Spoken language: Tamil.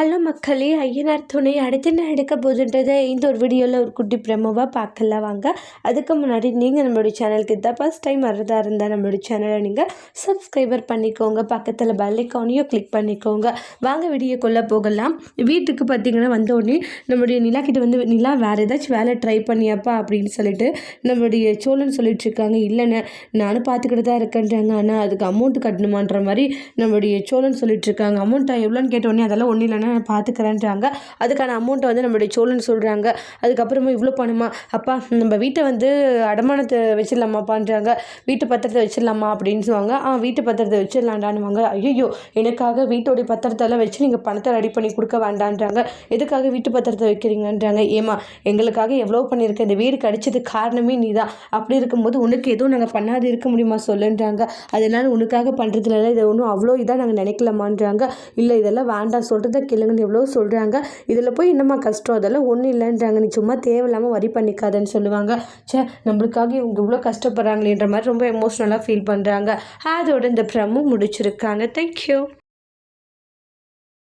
ஹலோ மக்களே, ஐயனார் துணை அடுத்து என்ன எடுக்க போகுதுன்றதை இந்த ஒரு வீடியோவில் ஒரு குட்டி ப்ரெமோவாக பார்க்கலாம் வாங்க. அதுக்கு முன்னாடி நீங்கள் நம்மளுடைய சேனலுக்கு இதான் ஃபஸ்ட் டைம் வரதா இருந்தால் நம்மளுடைய சேனலை நீங்கள் சப்ஸ்கிரைபர் பண்ணிக்கோங்க, பக்கத்தில் பெல் ஐக்கானையும் கிளிக் பண்ணிக்கோங்க. வாங்க வீடியோக்குள்ளே போகலாம். வீட்டுக்கு பார்த்திங்கன்னா வந்தோடனே நம்மளுடைய நிலா கிட்ட வந்து, நிலா வேறு ஏதாச்சும் வேலை ட்ரை பண்ணியாப்பா அப்படின்னு சொல்லிட்டு நம்மளுடைய சோழன் சொல்லிட்டுருக்காங்க. இல்லைண்ணே நானும் பார்த்துக்கிட்டு தான் இருக்கேன்றாங்க, ஆனால் அதுக்கு அமௌண்ட்டு கட்டணுமான்ற மாதிரி நம்மளுடைய சோழன் சொல்லிட்டுருக்காங்க. அமௌண்ட்டை எவ்வளோன்னு கேட்டோடனே அதெல்லாம் ஒன்றும் இல்லை நான் பார்த்துக்கிறேன்றாங்க. அதுக்கான அமௌண்ட்டை வந்து நம்மளுடைய சோழன் சொல்கிறாங்க. அதுக்கப்புறமா இவ்வளோ பணமா அப்பா, நம்ம வீட்டை வந்து அடமானத்தை வச்சிடலாமாப்பான்றாங்க. வீட்டு பத்திரத்தை வச்சிடலாமா அப்படின்னு சொல்லுவாங்க. வீட்டு பத்திரத்தை வச்சிடலாண்டான்னுவாங்க. ஐயோ, எனக்காக வீட்டோடைய பத்திரத்தெல்லாம் வச்சு நீங்கள் பணத்தை ரெடி பண்ணி கொடுக்க வேண்டான்றாங்க. எதுக்காக வீட்டு பத்திரத்தை வைக்கிறீங்கன்றாங்க. ஏமா, எங்களுக்காக எவ்வளோ பண்ணியிருக்க, இந்த வீடு கிடைச்சதுக்கு காரணமே நீ தான். அப்படி இருக்கும்போது உனக்கு எதுவும் நாங்கள் பண்ணாது இருக்க முடியுமா சொல்லுன்றாங்க. அதனால உனக்காக பண்ணுறதுல இதை ஒன்றும் அவ்வளோ இதாக நாங்கள் நினைக்கலாமான்றாங்க. இல்லை இதெல்லாம் வேண்டாம், சொல்கிறத கேளுங்கன்னு எவ்வளோ சொல்கிறாங்க. இதில் போய் என்னம்மா கஷ்டம், அதெல்லாம் ஒன்றும் இல்லைன்றாங்க. நீ சும்மா தேவையில்லாமல் வரி பண்ணிக்காதன்னு சொல்லுவாங்க. நம்மளுக்காக இவங்க இவ்வளோ கஷ்டப்படுறாங்களேன்ற மாதிரி ரொம்ப எமோஷ்னலாக ஃபீல் பண்ணுறாங்க. அதோட இந்த ப்ரமோ முடிச்சிருக்காங்க. தேங்க்யூ.